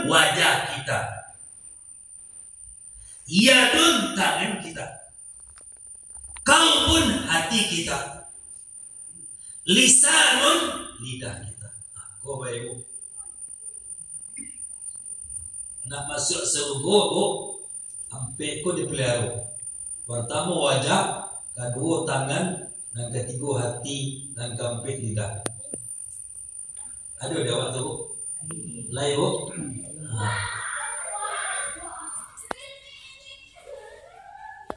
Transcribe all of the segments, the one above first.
wajah kita, yadun tangan kita, qalbun hati kita, lisanun lidah kita. Kau Bapak Ibu nak masuk surga bu, sampai kau dipelihara. Pertama wajah, kedua tangan, dan ketiga hati, dan keempat lidah. Ada waktu bu? Lain bu?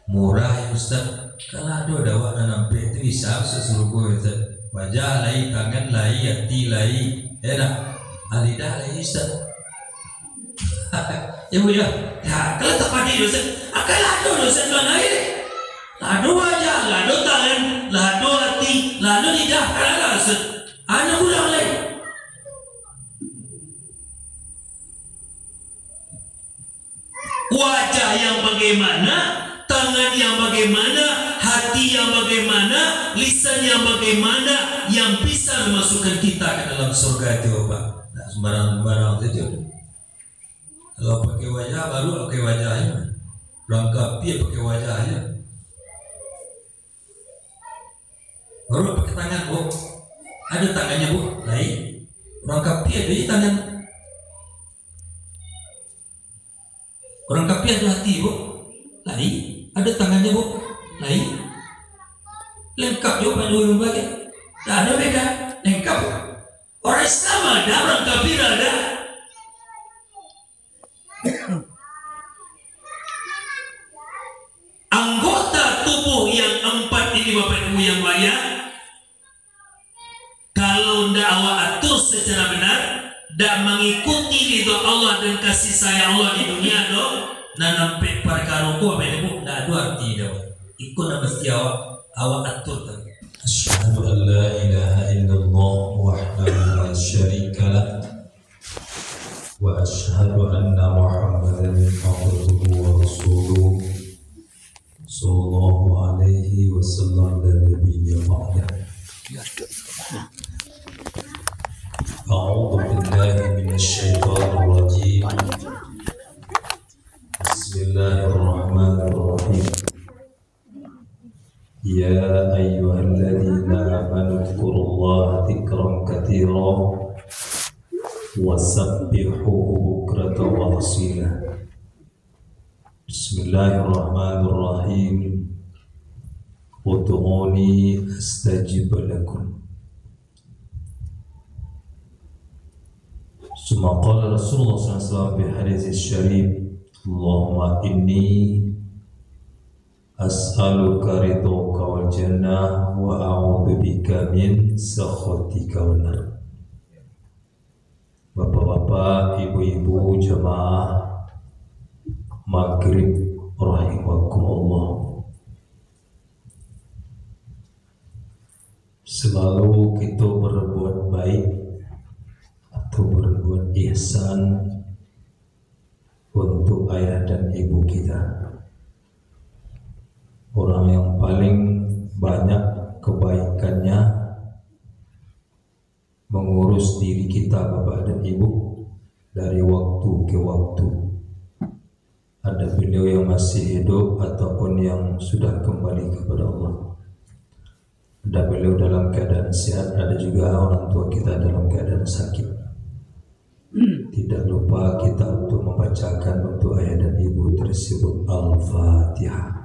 Murah ya Ustaz. Kalau ada dawak dan sampai itu bisa surga Ustaz. Wajah lain, tangan lain, hati lain, enak. Lidah lain Ustaz. Ya bu ya. Ya kalau tak pakai Ustaz, akan ada Ustaz lain. Lalu wajah, lalu tangan, lalu hati, lalu lidah. Kalau Ustaz, ada ulang lain. Wajah yang bagaimana, tangan yang bagaimana, hati yang bagaimana, lisan yang bagaimana, yang bisa memasukkan kita ke dalam surga itu Pak. Nah, sembarang-sembarang saja. Kalau pakai wajah baru pakai wajahnya, lengkapi pakai wajahnya. Baru pakai tangan bu, ada tangannya bu, lain. Lengkapi ada tangan. Orang kapi ada hati bu, lain. Ada tangannya bu, lain. Lengkap juga pada orang bagian. Tak ada beda, lengkap. Orang Islam ada, orang kafir ada. Anggota tubuh yang 4 ini Bapak Ibu yang mulia, kalau tidak awak atur secara benar dan mengikuti ridho Allah dan kasih sayang Allah di dunia do, dan sampai perkara ku Bapak Ibu tidak ada arti dah. Ikut dan mesti awak atur tadi. Asyhadu an la ilaha illallah wahdahu la syarika lah wa asyhadu anna Muhammadan abduhu wa rasuluh sallallahu alaihi wasallam la nabiyya ba'dah. A'udzu billahi minasy syaithanir rajim. Bismillahirrahmanirrahim. Ya ayyuhalladzina amanu dzkurullaha dzikran katsiran wasabbihuhu bukratan wa asila. Bismillahirrahmanirrahim. Ud'uni astajib lakum. Summa qala Rasulullah SAW fi hadits syarif, Allahumma inni as'aluka ridhoka wal jannah wa a'udzu bika min sakhatika wan nar. Bapak-bapak, ibu-ibu jemaah Maghrib rahimakumullah, selalu kita berbuat baik atau berbuat ihsan untuk ayah dan ibu kita. Orang yang paling banyak kebaikannya mengurus diri kita Bapak dan Ibu dari waktu ke waktu. Ada beliau yang masih hidup ataupun yang sudah kembali kepada Allah. Ada beliau dalam keadaan sehat, ada juga orang tua kita dalam keadaan sakit. Tidak lupa kita untuk membacakan untuk ayah dan ibu tersebut Al-Fatihah.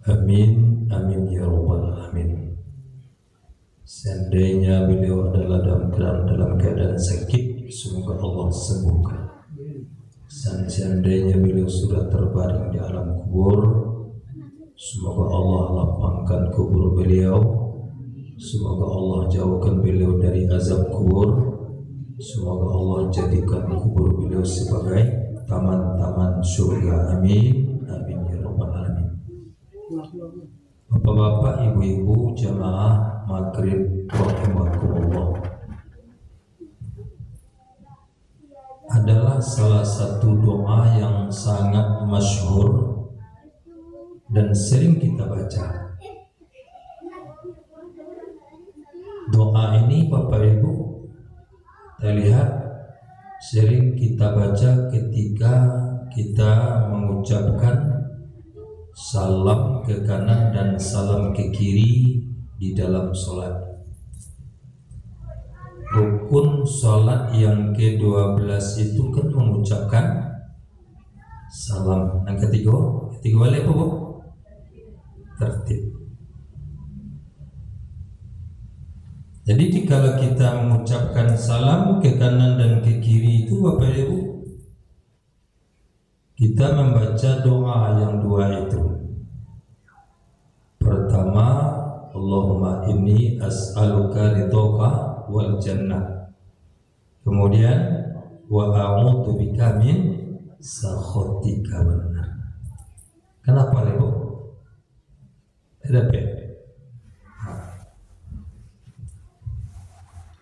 Amin, amin ya rabbal alamin. Seandainya beliau adalah dalam keadaan sakit, semoga Allah sembuhkan. Seandainya beliau sudah terbaring di alam kubur, semoga Allah lapangkan kubur beliau. Semoga Allah jauhkan beliau dari azab kubur. Semoga Allah jadikan kubur beliau sebagai taman-taman surga. Amin, amin ya rabbal alamin. Bapak-bapak, ibu-ibu, jamaah maghrib rahimakumullah adalah salah satu doa yang sangat masyhur dan sering kita baca. Doa ini Bapak Ibu, kita lihat sering kita baca ketika kita mengucapkan salam ke kanan dan salam ke kiri di dalam sholat. Rukun sholat yang ke-12 itu kan mengucapkan salam. Yang ketiga balik apa Bu? Tertib. Jadi kalau kita mengucapkan salam ke kanan dan ke kiri itu Bapak Ibu, kita membaca doa yang dua itu. Pertama, Allahumma inni as'aluka ridhoka wal jannah. Kemudian wa a'udzu bika min sakhatika wan nar. Kenapa Ibu? Ada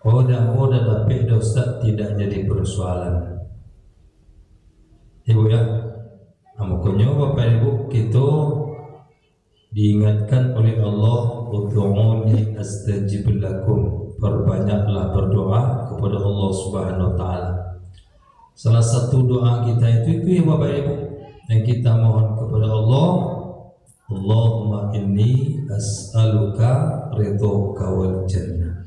dan tapi Ustaz tidak jadi persoalan. Ibu ya, makanya Bapak Ibu kita diingatkan oleh Allah, ud'uuni astajib lakum, perbanyaklah berdoa kepada Allah Subhanahu wa taala. Salah satu doa kita itu ya Bapak Ibu, yang kita mohon kepada Allah, Allahumma inni as'aluka ridhoka wal jannah.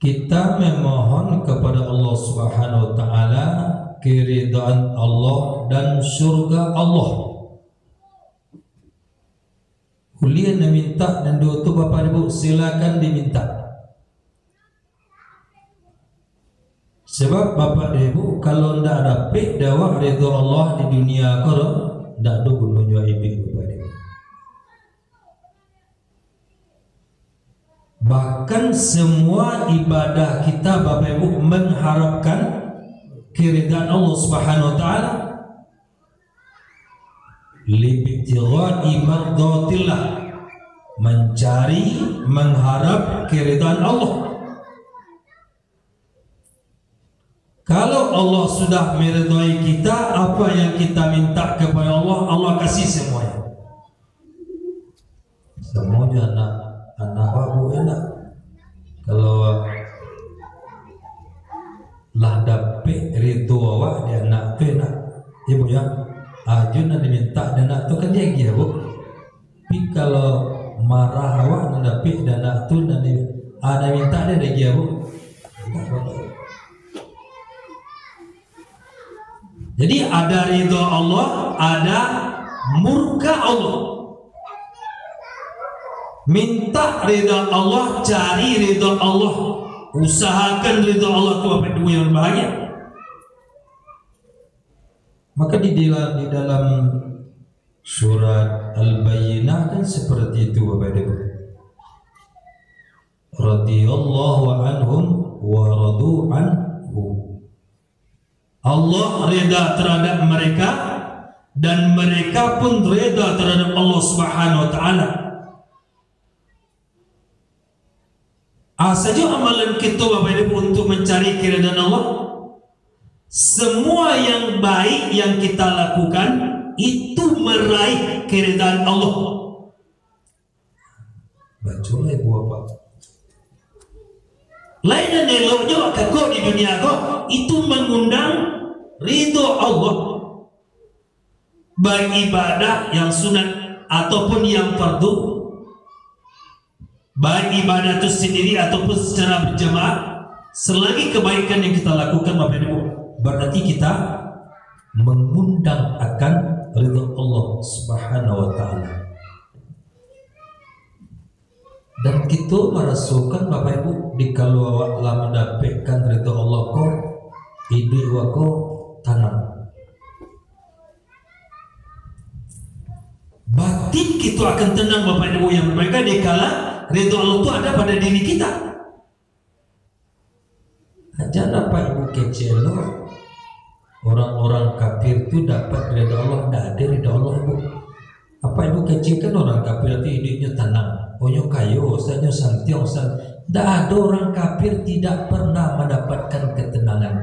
Kita memohon kepada Allah Subhanahu wa taala keridhaan Allah dan surga Allah. Kuliah minta dan doa tu Bapak Ibu silakan diminta. Sebab Bapak Ibu kalau ndak dapat dakwah ridha Allah di dunia akhirat, ndak ada gunanya ibadah Bapak Ibu. Bahkan semua ibadah kita Bapak Ibu mengharapkan keridhaan Allah Subhanahu wa taala. Libtigha'i mardatillah, mencari, mengharap keridhaan Allah. Kalau Allah sudah meridai kita, apa yang kita minta kepada Allah, Allah kasih semuanya. Semuanya anak babu enak. Kalau lah dapet ridho awak dia nak tu enak. Ibu ya, ajun nak diminta dan nak tu kan dia gila Bu. Tapi kalau marah awak nak dapet dan nak tu nak minta dia gila Bu. Jadi ada ridho Allah, ada murka Allah. Minta ridha Allah, cari ridha Allah, usahakan ridha Allah itu apa itu yang bahagia. Maka di dalam surat Al-Bayyinah kan seperti itu Bapak Ibu. Radhiyallahu anhum wa radu anhu. Allah ridha terhadap mereka dan mereka pun ridha terhadap Allah Subhanahu wa taala. Saja amalan kita Bapak Ibu untuk mencari keridhaan Allah, semua yang baik yang kita lakukan itu meraih keridhaan Allah. Bacalah Ibu apa? Lain dan eloknya kau di dunia kau itu mengundang ridho Allah. Baik ibadah yang sunat ataupun yang fardu, baik ibadah itu sendiri ataupun secara berjamaah, selagi kebaikan yang kita lakukan Bapak Ibu, berarti kita mengundang akan ridha Allah Subhanahu wa taala. Dan kita merasukan Bapak Ibu, dikalau awak lah mendapatkan ridha Allah ko, ide wako tanam. Batin kita akan tenang Bapak Ibu yang berbeda dikala ridho Allah itu ada pada diri kita. Jangan Bapak Ibu kecil orang-orang kafir itu dapat ridho Allah, tidak ada ridho Allah Ibu. Apa ibu kecil kan orang kafir itu hidupnya tenang, onyo kayo, sanyo santiong san. Tidak ada orang kafir tidak pernah mendapatkan ketenangan,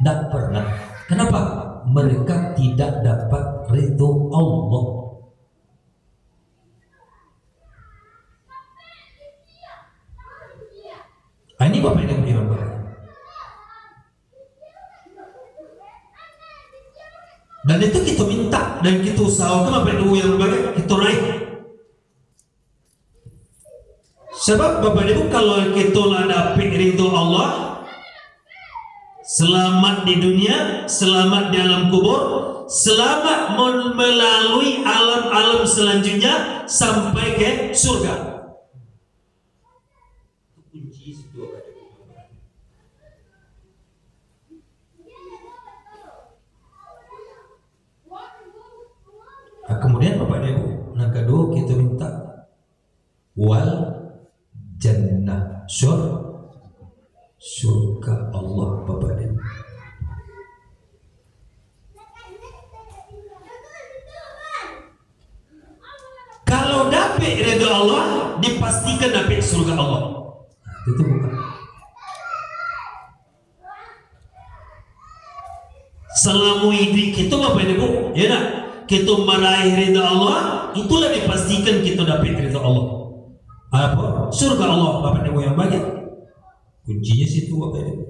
tidak pernah. Kenapa? Mereka tidak dapat ridho Allah. Ini Bapak Ibu yang baik. Dan itu kita minta dan kita usahakan Bapak Ibu yang baik, kita raih. Sebab Bapak Ibu kalau kita lah dapat ridho Allah, selamat di dunia, selamat di alam kubur, selamat melalui alam-alam selanjutnya sampai ke surga. Nah, kemudian Bapak Ibu, yang kedua kita minta wal jannah, surga Allah Bapak Ibu. Kalau dapat ridha Allah, dipastikan dapat surga Allah. Nah, itu bukan. Selama hidup kita Bapak Ibu, ya nak? Kita meraih ridha Allah, itulah dipastikan kita dapat ridha Allah. Apa? Surga Allah Bapak Ibu yang baik. Kuncinya situ Bapak Ibu.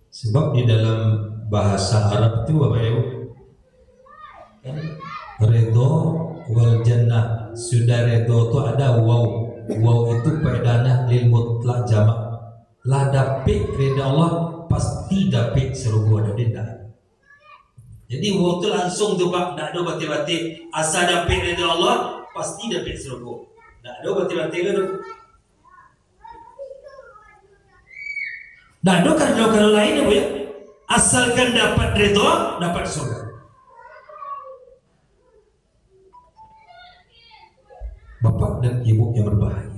Sebab di dalam bahasa Arab itu Bapak Ibu, ridho wal jannah, sudah ridho itu ada waw. Waw itu faedahnya lil mutlaq jamak. Lah dapat ridha Allah pasti dapat surga ada tidak. Jadi waktu langsung tu Pak, tak ada bati-bati asal dapat ridha Allah pasti dapat surga. Tak ada bati-bati kan? Tak ada kalau lain ya, asalkan dapat ridha dapat surga. Bapak dan Ibu yang berbahagia,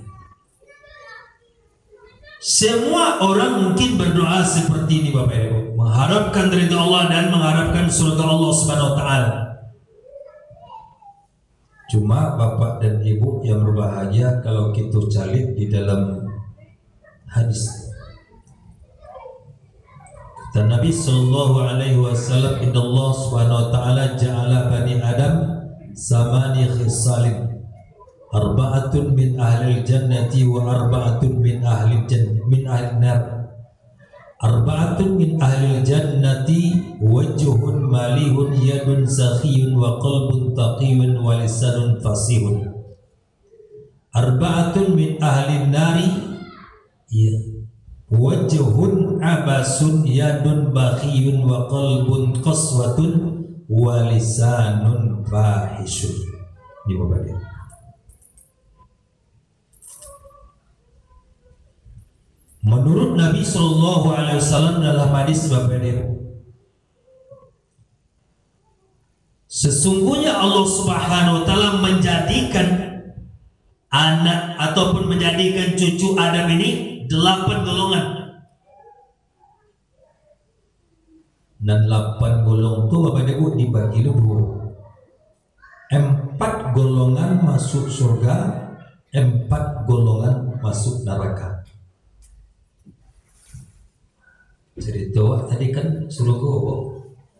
semua orang mungkin berdoa seperti ini Bapak Ibu, mengharapkan ridha Allah dan mengharapkan surga Allah Subhanahu wa taala. Cuma Bapak dan Ibu yang berbahagia kalau kita calik di dalam hadis. Kata Nabi sallallahu alaihi wasallam, "Inna Allah Subhanahu wa taala ja'ala bani Adam samani khisalin. Arba'atun min ahli jannati wa arba'atun min ahli nar. Arba'atun min ahli jannati wajhun malihun yadun sakhiyun wa qalbun taqiyun wa lisanun fasihun. Arba'atun min ahli nari wajhun abasun yadun bakhiyun wa qalbun qaswatun wa lisanun fahishun." Ini Bapak dia. Menurut Nabi Sallallahu Alaihi Wasallam dalam hadis Bapak Ibu, sesungguhnya Allah Subhanahu Wa Taala menjadikan anak ataupun menjadikan cucu Adam ini 8 golongan. Dan 8 golongan itu Bapak Ibu dibagi dua. 4 golongan masuk surga, 4 golongan masuk neraka. Cerita tadi kan surga,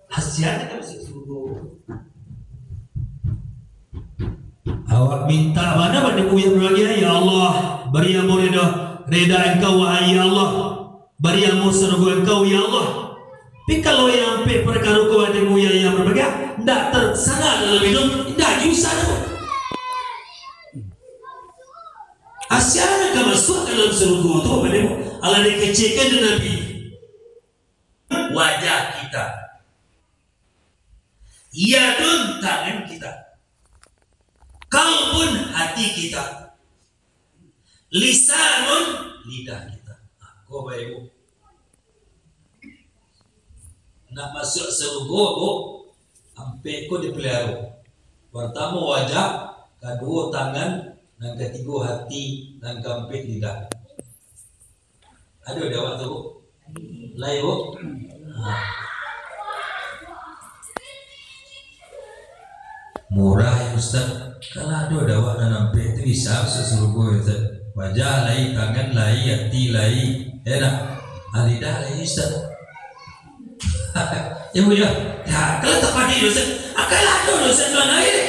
hasilnya kan surga. Awak minta mana pada Ibu yang berbahagia, ya Allah, beri yang reda Engkau wahai ya Allah, beri yang surga Engkau ya Allah. Tapi kalau yang perkara kepada Ibu yang berbahagia, tidak terlaksana dalam hidup, tidak susah. Hasilnya kan masuk dalam surga itu pada Ibu. Allah dikecilkan dengan Nabi. Wajah kita, yadun tangan kita, kalbun hati kita, lisanun lidah kita. Kau Bapak Ibu nak masuk surga bu, sampai kau dipelihara. Pertama wajah, kedua tangan, dan ketiga hati, dan keempat lidah. Ada waktu bu, lain bu. Murah ya Ustaz. Kalau ada wak nampak itu bisa sesuruh ya Ustaz. Wajah lai, tangan lai, hati lai, enak. Alidah lai Ustaz. Ya Bu ya. Ya kalau tak padi Ustaz. Akal ada Ustaz mana ini?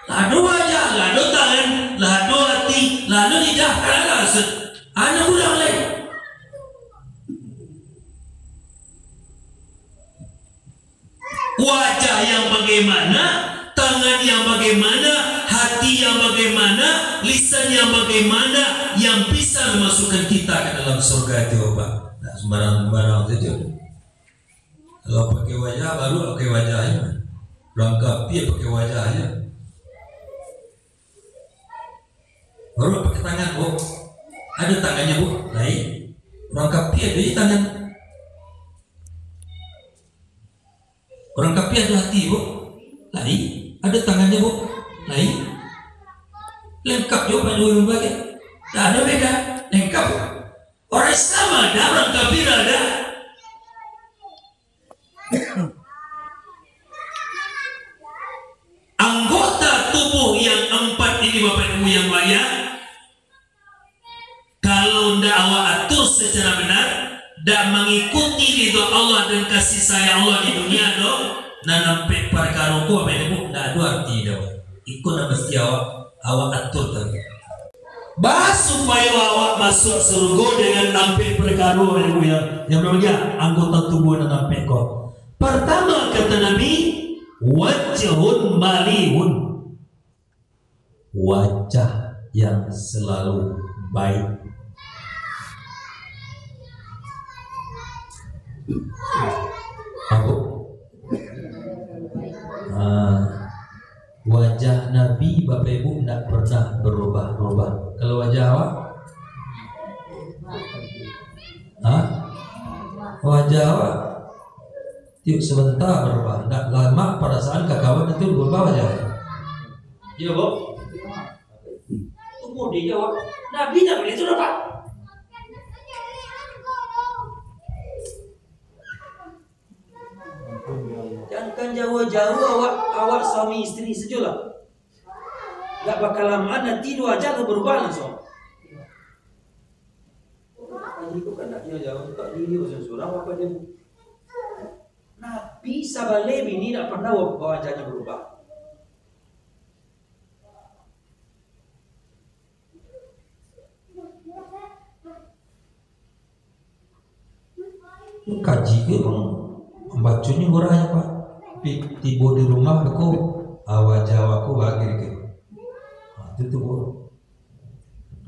Lado wajah, lado tangan, lado hati, lado lidah. Kalau Ustaz. Anak ulang lain. Wajah yang bagaimana, tangan yang bagaimana, hati yang bagaimana, lisan yang bagaimana, yang bisa memasukkan kita ke dalam surga itu Pak. Nah, sembarang-sembarang saja. Kalau pakai wajah baru pakai wajahnya, lengkapi pakai wajahnya. Baru pakai tangan Bu, ada tangannya Bu, lain. Lengkapi ada di tangan. Orang kapi ada hati Bu, lain. Ada tangannya Bu, lain. Lengkap juga pada orang bagian. Tak ada beda, lengkap. Orang Islam ada, orang kafir ada. Anggota tubuh yang 4 ini Bapak Ibu yang mulia, kalau tidak awak atur secara benar, dan mengikuti ridho Allah dan kasih sayang Allah di dunia do, dan nampak perkara ku apa ini tidak ada arti dah. Ikut dan mesti awak atur tadi. Bahas supaya awak masuk surga dengan nampak perkara apa yang namanya anggota tubuh dan nampak kau. Pertama kata Nabi, wajhun malihun, wajah yang selalu baik. Aku wajah Nabi Bapak Ibu tidak pernah berubah-ubah. Kalau wajah awak, wajah awak tiup sebentar berubah, tidak lama perasaan kekawan itu berubah wajah. Iya Bu. Tunggu dia jawab. Nabi tidak begitu Pak. Jangan jauh-jauh awak suami istri sejulah. Gak bakal lama nanti 2 jam berubah langsung. Itu kan nak jauh-jauh tak diri surang apa dia. Nabi Sabalebi ini tak pernah wajahnya berubah. Kaji ke bacanya goranya Pak. Tiba di rumah aku wajah aku bagi ke. Itu tuh Bu.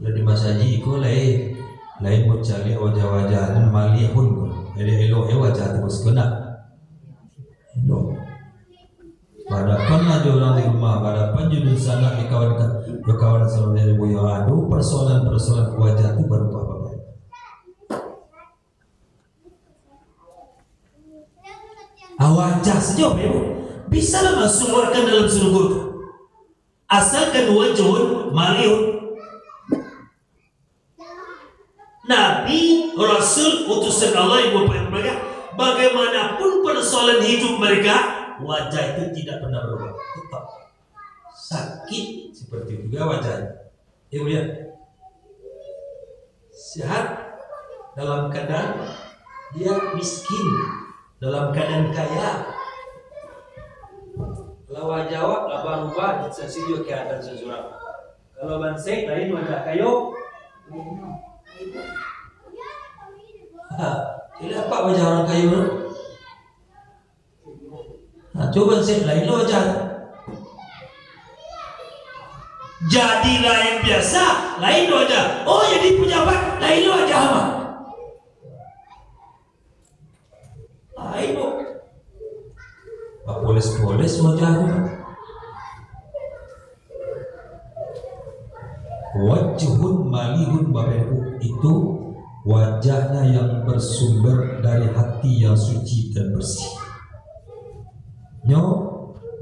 Di masaji aku lain mau cari wajah-wajah dan malihun ko. Jadi elo wajah tu bos kena. Elo. Badapan aja orang di rumah, badapan judul sana di kawan sama dari boyo adu persoalan wajah tu berubah apa? Wajah saja bisa masuk warga dalam surga asalkan wajhun malihun. Nabi, Rasul, utusan Allah yang berpegang, bagaimanapun persoalan hidup mereka, wajah itu tidak pernah berubah. Tetap sakit seperti juga wajahnya. Ibu ya, sehat dalam keadaan dia miskin, dalam keadaan kaya. Kalau wajah awak berubah, sesuatu keadaan sesuatu. Kalau bansai lain wajah kayu. Ini apa wajah orang kayu? Coba bansai lain wajah. Jadilah yang biasa, lain wajah. Oh jadi pejabat, lain wajah apa? Lain polis wajahnya. Wajhun malihun Bapak Ibu, itu wajahnya yang bersumber dari hati yang suci dan bersih.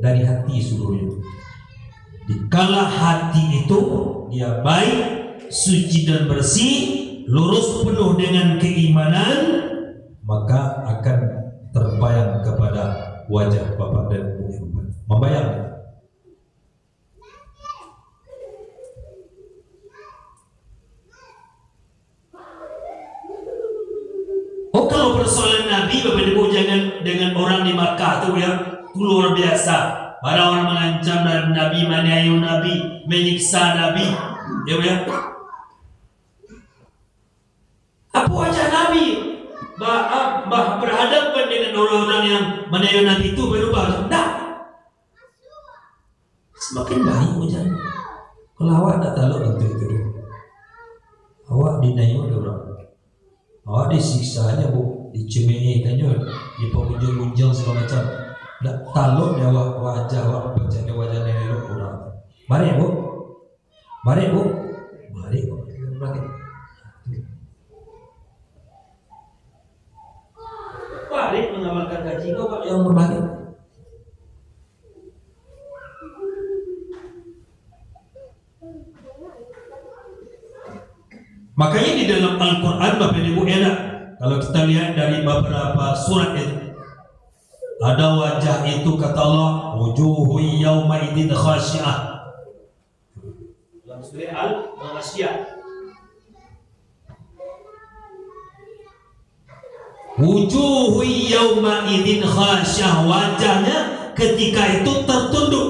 Dari hati seluruhnya. Dikala hati itu dia baik, suci dan bersih, lurus penuh dengan keimanan, maka akan terbayang kepada wajah Bapak dan Ibu. Membayang Nabi Bapak Ibu jangan dengan orang di Makkah tuh yang luar biasa. Para orang mengancam Nabi, menganiaya Nabi, menyiksa Nabi. Ya. Apa wajah Nabi berhadapan dengan orang-orang yang menganiaya Nabi itu berubah? Tidak. Semakin baik wajahnya. Kalau awak tak tahu itu. Awak dinaik oleh orang. Awak disiksa aja bu, dicemehkannya, dipunjung-punjung segala macam. Tak tahu dia wajah awak bacanya wajah nenek orang. Mari bu. Mari mengamalkan gaji kau pak yang berbagi. Makanya di dalam Al-Quran Bapak Ibu enak kalau kita lihat dari beberapa surat itu ada wajah itu kata Allah wujuhu yawma idin khasyi'ah dalam surah Al-Ghasyiyah wujuhu yawma idin khasyi'ah wajahnya ketika itu tertunduk.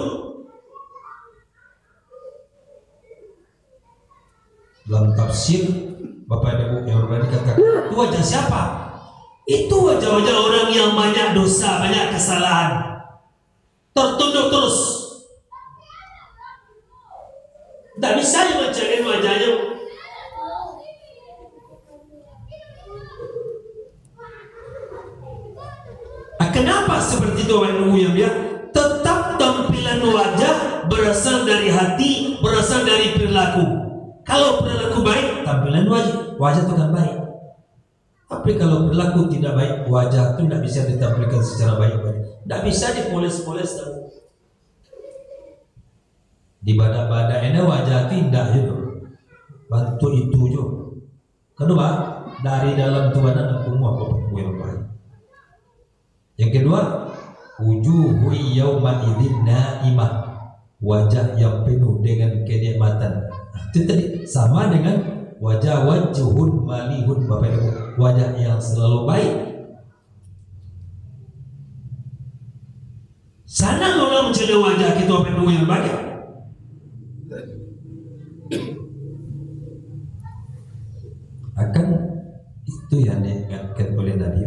Dalam tafsir Bapak dan Ibu yang berani katakan itu wajah siapa? Itu wajah-wajah orang yang banyak dosa, banyak kesalahan, tertunduk terus. Tak bisa dibacakan wajahnya. Kenapa seperti itu Bapak Ibu yang dia tetap tampilan wajah berasal dari hati, berasal dari perilaku. Kalau perilaku baik, tampilan wajah itu kan baik. Tapi kalau perilaku tidak baik, wajah itu tidak bisa ditampilkan secara baik-baik. Tidak bisa dipoles-poles. Di badak-badak ini wajah tidak juga. Bantu itu juga. Kedua, dari dalam tuanan aku mau apa yang baik. Yang kedua, wujuhu yawma idzin naimah, wajah yang penuh dengan kenikmatan. Itu tadi sama dengan wajahun malihun Bapak Ibu, wajah yang selalu baik. Sana orang mencari wajah kita Bapak Ibu yang baik. Akan itu yang diingatkan oleh Nabi.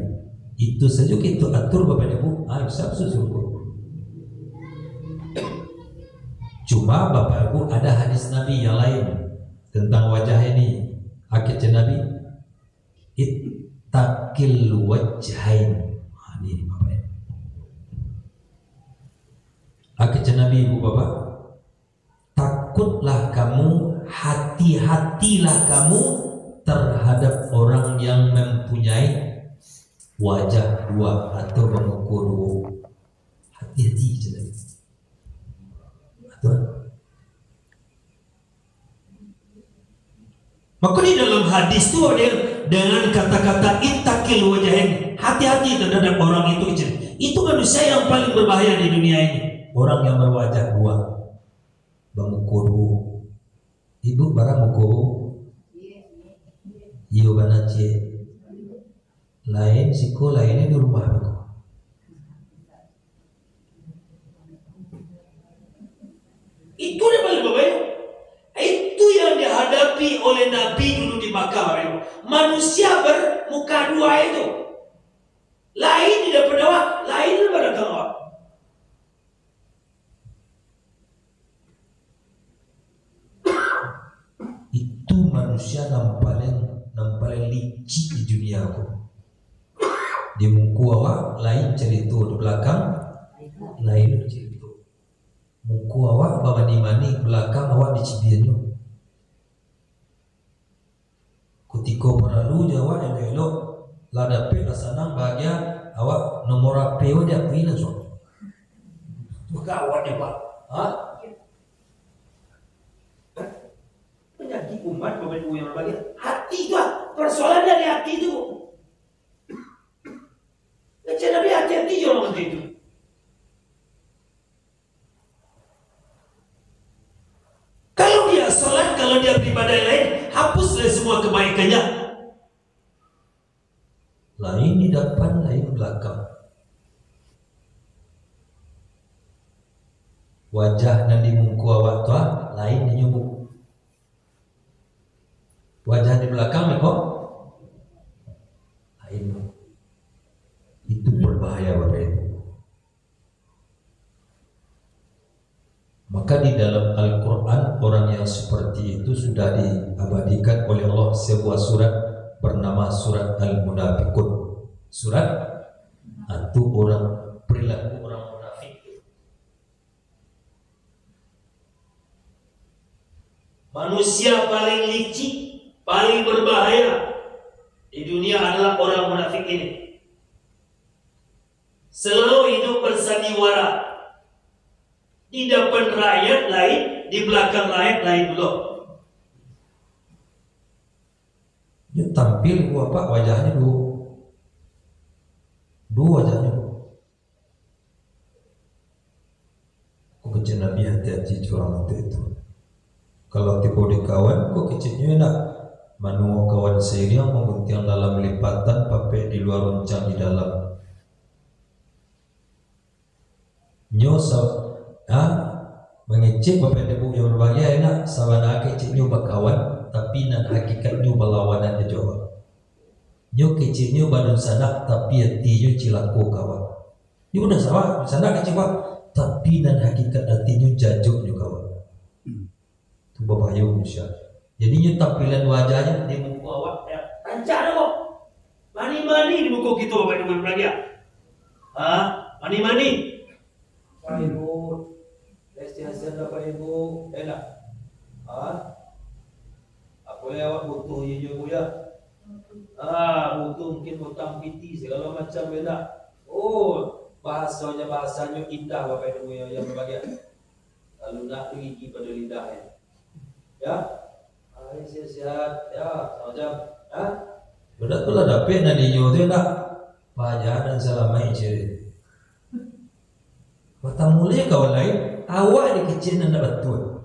Itu saja kita atur Bapak Ibu, bisa syukur. Cuma Bapak Ibu ada hadis Nabi yang lain tentang wajah ini. Akhirnya Nabi ittaqil wajhain. Ini Bapak Ibu. Akhirnya Nabi Ibu Bapak, takutlah kamu, hati-hatilah kamu terhadap orang yang mempunyai wajah dua atau bermuka dua. Hati-hati saja. Maka di dalam hadis itu dengan kata-kata ittaqil wajahin, hati-hati terhadap orang itu. Itu manusia yang paling berbahaya di dunia ini. Orang yang berwajah dua, bermuka dua. Ibu barang muka iyo banacie lain siko lainnya di rumah aku. Itu yang paling berbahaya. Itu yang dihadapi oleh Nabi dulu di Makkah. Manusia bermuka dua itu. Lain tidak berdakwah, lain pada dakwah. Itu manusia nampalin licik di dunia aku. Di muka awak lain cerita, di belakang lain cerita. Muka awak mani-mani, belakang awak dicibiannya. Ketika berlalu Jawa elok ladape senang bahagia awak nomor HP dia pilih so. Buka awak dia Pak. Penyakit umat Bapak Ibu yang berbahagia. Hati itu persoalan dari hati itu. Baca Nabi hati-hati je orang itu. Kalau dia salat, kalau dia beribadah lain, hapuslah semua kebaikannya. lain di depan, lain belakang. Wajah nan di muka awak tu lain di nyubuk. Wajah di belakang ni kok lain. Itu berbahaya Bapak Ibu. Maka di dalam Al-Quran orang yang seperti itu sudah diabadikan oleh Allah sebuah surat bernama surat Al-Munafiqun. Surat itu orang perilaku orang munafik. Manusia paling licik, paling berbahaya di dunia adalah orang munafik ini. Selalu hidup bersandiwara. Di depan rakyat lain, di belakang rakyat lain dulu. Dia tampil apa wajahnya dua wajahnya. Kok kecil Nabi hati-hati curang itu. Kalau tipu di kawan, kok kecilnya enak. Manu kawan seriang menguntiang dalam lipatan, pape di luar runcang di dalam. Nyosap, mengecek bapak ibu yang berbahagia enak. Sawana kecilnya berkawan, tapi nan hakikatnya berlawanan ke Jawa. Nyo kecilnya badun sanak, tapi hatinya cilaku kawan. Nyo udah sama, sanak kecewa, tapi nan hakikat hatinya jajuknya kawan. Itu berbahaya manusia. Jadi nyo tampilan wajahnya di muka awak tancap kok. Mani-mani di muka kita bapak ibu berbahagia. Mani-mani. Bapak Ibu, lestiasan Bapak Ibu, enak. Apa yang awak butuh ya juga ya? Butuh mungkin hutang piti segala macam enak. Oh, bahasanya indah Bapak Ibu yang berbahagia. Lalu nak gigi pada lidahnya. Ya, sehat-sehat, ya, macam, Udah tu lah dapet nanti nyonya nak pajak dan selama ini. Mata mulia kawan lain, awak di kecil dan betul.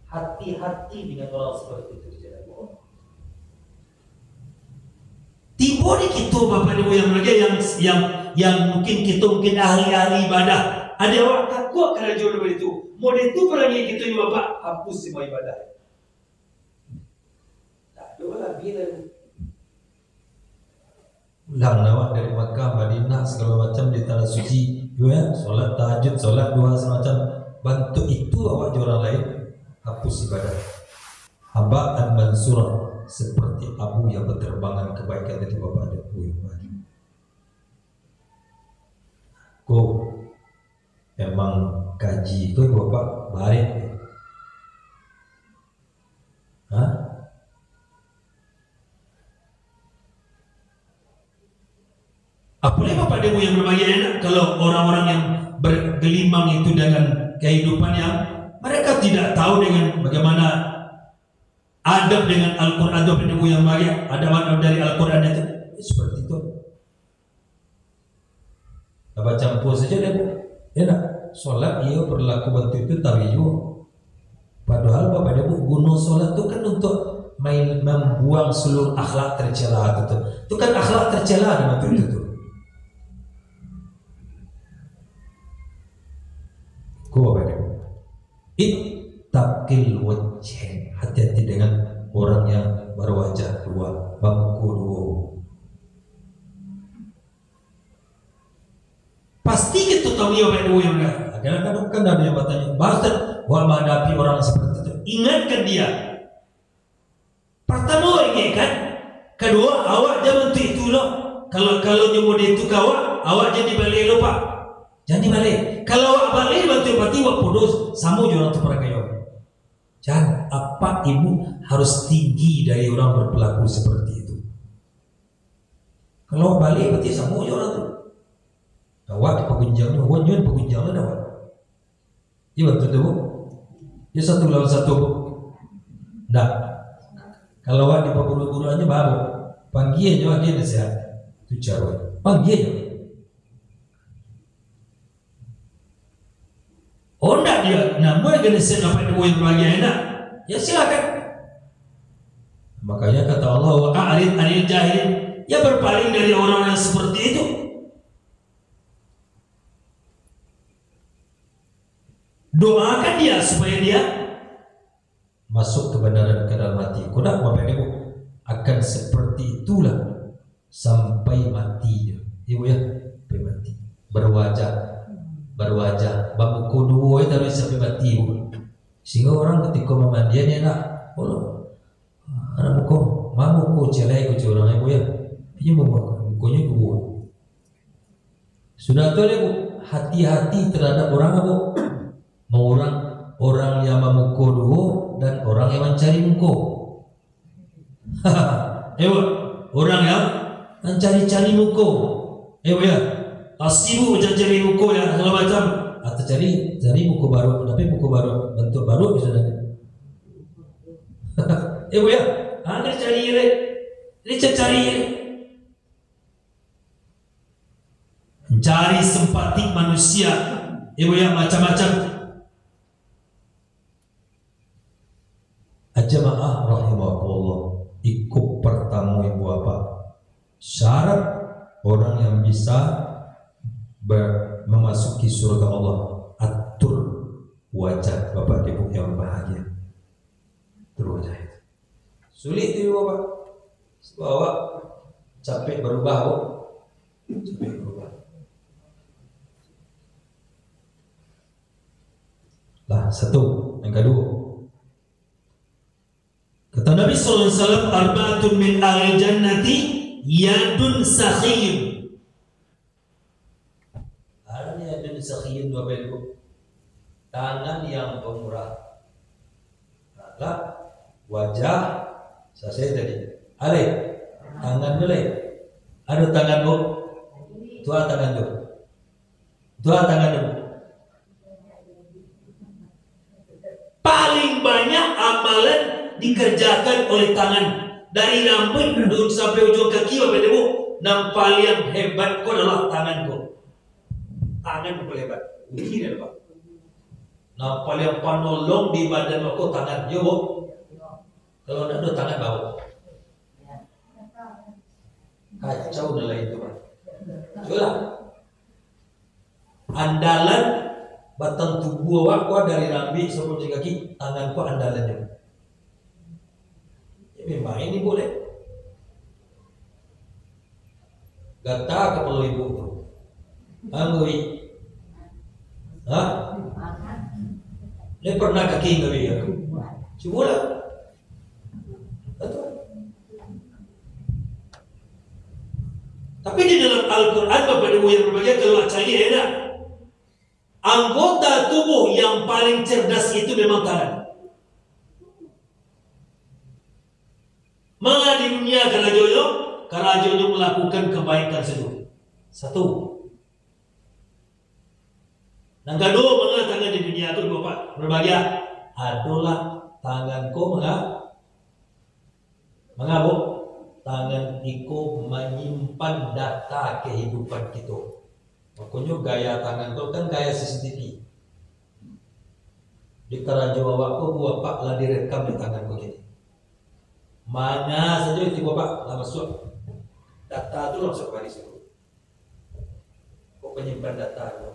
Hati-hati dengan orang seperti itu. Tiba di kita Bapak Ibu yang berbahagia yang mungkin kita mungkin ahli-ahli ibadah. Ada orang takut kerana jual daripada itu. Model itu perangai kita ni Bapak, hapus semua ibadah. Tak ada lah bila. Ulang nawak dari Makkah, Madinah segala macam di tanah suci, ya, solat tahajud, solat duha semacam. Bantu itu awak di orang lain, hapus ibadah. Haba'an mansurah, seperti abu yang berterbangan kebaikan dari Bapak ada puing. Kau memang kaji itu Bapak barik. Apalagi Bapak Ibu yang berbahagia enak kalau orang-orang yang bergelimang itu dengan kehidupan yang mereka tidak tahu dengan bagaimana adab dengan Al-Quran. Bapak Ibu yang berbahagia, adab dari Al-Quran itu Seperti itu. Bapak campur saja dia enak. Solat ia berlaku bantu itu tabiyu. Padahal Bapak Ibu guna solat itu kan untuk membuang seluruh akhlak tercela itu. Itu kan akhlak tercela di bantu itu. Ittaqil wajh, hati-hati dengan orang yang berwajah dua, bangku dua. Pasti kita tahu ya Bapak Ibu yang berbahagia. Kadang-kadang kan ada yang bertanya, bahkan wah menghadapi orang seperti itu. Ingatkan dia. Pertama ingatkan, kedua awak jangan itu loh. Kalau nyemut itu kawak, awak jadi balik lupa. Jadi balik. Kalau awak balik bantu pati awak putus sama orang tu para kayo. Jangan apa ibu harus tinggi dari orang berperilaku seperti itu. Kalau balik berarti sama orang tu. Awak di pegunjangnya, awak jual pegunjangnya awak. Iya betul tu. Ya satu lawan satu. Dah. Kalau awak di peguru-guru aja baru panggil aja dia nasihat. Itu cara. Panggil aja. Oh enggak dia, namun kena set Bapak Ibu yang berbahagia enak. Ya silakan. Makanya kata Allah, wa a'rid 'anil jahilin, ya berpaling dari orang yang seperti itu. Doakan dia supaya dia masuk kebenaran ke dalam hati. Kodak Bapak Ibu akan seperti itulah sampai matinya. Ibu ya, sampai mati. Berwajah babu kudu itu harus sampai mati ibu. Sehingga orang ketika memandiannya nak, anak muka, mamu celai orang ibu ya, dia mukanya ibu. Sudah tahu ibu, hati-hati terhadap orang ibu. Mau orang yang memuko dulu dan orang yang mencari muko. Orang yang mencari muko. Ya, asibu mencari muko ya segala macam. Atau cari muko baru, tapi muko baru bentuk baru bisa nanti. Ya, anda cari mencari simpatik manusia. Ya, macam-macam. Jemaah rahimakumullah, ikut pertama ibu apa? Syarat orang yang bisa memasuki surga Allah, atur wajah Bapak Ibu yang bahagia. Atur wajah itu. Sulit itu Bapak. Bawa capek berubah, capek berubah. Lah satu, yang kedua. Kata Nabi sallallahu alaihi wasallam, arba'atun min ahli jannati yadun sakhiyun. Ada yadun sakhiyun Bapak Ibu. Tangan yang pemurah. Nah, wajah saya tadi. Ale, tangan dulu. Ada tangan bu. Dua tangan dulu. Paling banyak amalan dikerjakan oleh tangan, dari rambut sampai ujung kaki Bapak Ibu. Nampak yang hebat kau adalah tanganku. Tangan paling hebat. Begini Pak. Nampak yang panolong di badan kau tangan. Yo, kalau tidak ada tangan bau. Kacau adalah itu Pak. Coba. Andalan batang tubuh awak dari rambut sampai ujung kaki, tanganku andalannya. Memang ini boleh. Gata ke perlu ibu tu. Angui. Dia pernah kaki ngawi ya. Cubalah. Tapi di dalam Al-Quran Bapak Ibu yang berbahagia, kalau cari enak, anggota tubuh yang paling cerdas itu memang tangan. Maka di dunia kerajoyo melakukan kebaikan seluruh. Satu. Yang kedua, maka tangan di dunia itu Bapak berbahagia adalah tanganku mengapa? Tangan iku menyimpan data kehidupan kita. Makanya gaya tangan itu kan gaya CCTV. Di kerajo awakku Bapak lah direkam di tanganku ini. Mana saja itu Bapak lah masuk data itu langsung pada situ. Kok penyimpan data itu?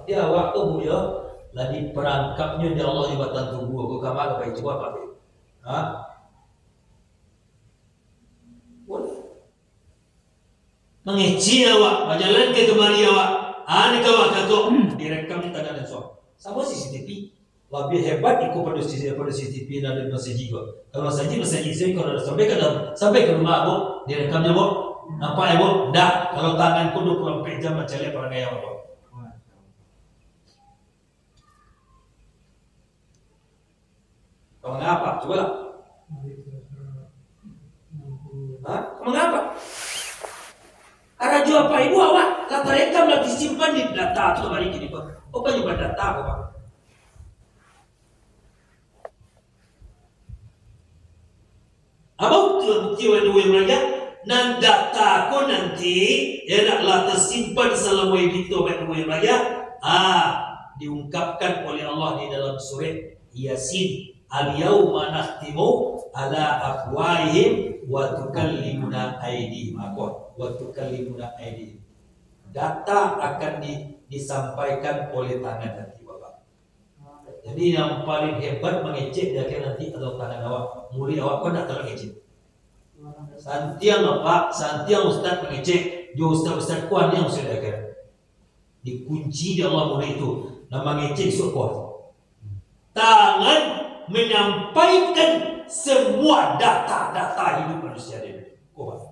Dia waktu bu ya, lah diperangkapnya di Allah di batang tubuh. Kau kamar apa itu apa? Boleh. Mengeci awak, berjalan ke kemari awak. Ini kawak kata direkam di tangan dan suap. Sama CCTV. Lebih hebat ikut pada CCTV dan ada masjid juga. Kalau masjid saya kalau sampai ke rumah bu, direkamnya bu, nampak ya bu? Dah, kalau tanganku 24 jam macam mana orang gaya apa? Kau mengapa? Coba lah. Mengapa? Karena jual apa ibu awak? Kata rekam lah disimpan di data tu hari ini pak. Apa juga data pak? Apa bukti yang mereka? Nan data ko nanti ya naklah tersimpan selama hidup apa yang mereka? Diungkapkan oleh Allah di dalam surah Yasin. Al-yawma nakhtimu ala afwahihim wa tukallimuna aydihim. Wa tukallimuna aydihim. Data akan disampaikan oleh tangan nanti Bapak. Jadi yang paling hebat mengecek dia nanti atau tangan awak. Muli awak kau nak terlalu ngecek. Santiang Bapak, santiang Ustaz mengecek. Jo Ustaz kuat yang sudah kan. Dikunci di Allah mulai itu. Nama ngecek sok kuat. Tangan menyampaikan semua data-data hidup manusia ini. Kuat.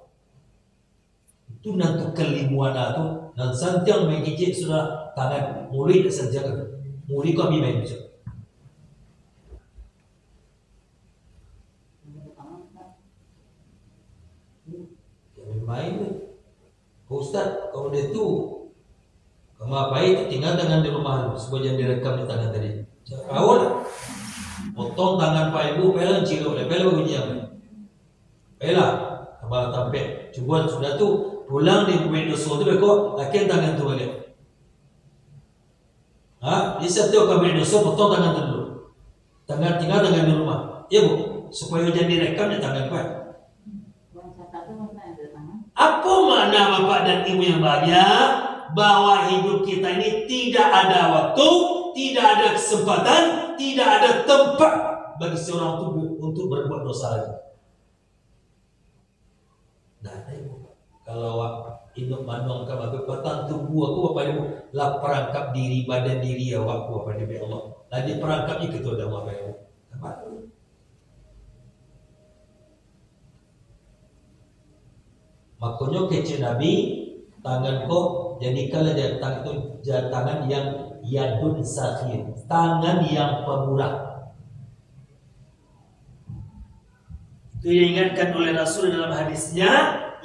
Itu nanti kelimuana tu dan santiang mengicik sudah tangan mulai dan santiang mulai kami main tu. Jangan main tu. Ustaz, kalau dia tu kamu apa itu tinggal tangan di rumah supaya jangan direkam di tangan tadi. Awal potong tangan Pak Ibu, pelan cilok, pelan bunyi apa? Pelan, abang tampek. Cuba sudah tu. Pulang di Windows tu beko akan tangan tu balik. Di setiap kami Windows potong tangan tu dulu. Tangan tinggal tangan di rumah. Ya Bu, supaya jangan direkam di tangan Pak. Apa makna Bapak dan Ibu yang bahagia? Bahwa hidup kita ini tidak ada waktu, tidak ada kesempatan, tidak ada tempat bagi seorang untuk berbuat dosa lagi. Nah, kalau induk manong ka babe patang tubuh aku apa dia lah perangkap diri badan diri awak aku apa dia Allah. Lah dia perangkapnya kita dah apa dia. Apa? Makanya kecil Nabi tangan kau jadikanlah tangan itu tangan yang yadun sakhir, tangan yang pemurah. Itu diingatkan oleh Rasul dalam hadisnya,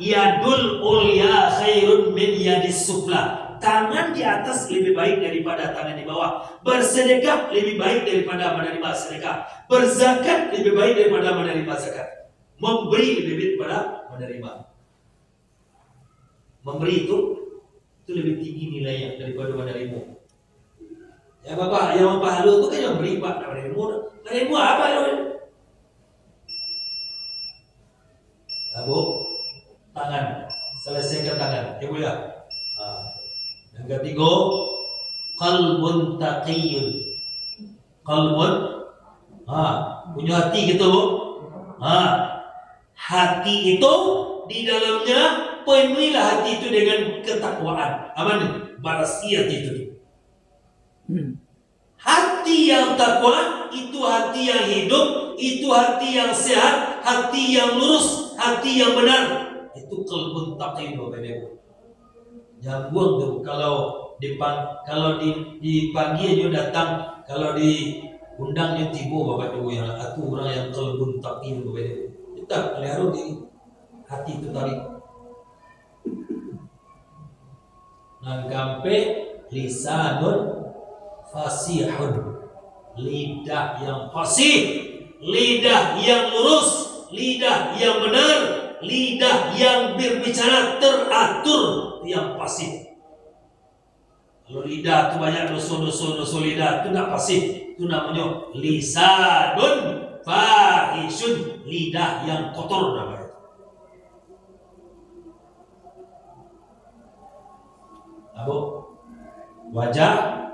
yadul ulya khairun min yadis sufla. Tangan di atas lebih baik daripada tangan di bawah. Bersedekah lebih baik daripada menerima sedekah. Berzakat lebih baik daripada menerima zakat. Memberi lebih baik daripada menerima. Memberi itu lebih tinggi nilainya daripada menerima. Ya Bapak, yang Bapak halu itu kan yang beri Pak, menerima. Menerima apa itu? Abu, tangan, selesaikan tangan, ibu ya. Yang ketiga, qalbun taqiyun. Qalbun, punya hati gitu Bu. Hati itu di dalamnya penuhilah hati itu dengan ketakwaan. Aman, balas iya itu. Hati yang takwa itu hati yang hidup, itu hati yang sehat, hati yang lurus, hati yang benar. Itu qalbun taqiyun Bapak Ibu. Jangan buang tuh kalau dipanggil dia datang, kalau diundang dia tiba Bapak Ibu yang atau orang yang qalbun taqiyun Bapak Ibu. Kita pelihara di hati itu tadi. Nangkampe lisanun fasihun, lidah yang fasih, lidah yang lurus, lidah yang benar, lidah yang berbicara teratur, yang fasih. Kalau lidah itu banyak dosa lidah itu tidak fasih, itu namanya lisanun fahishun, lidah yang kotor namanya. Abu, wajah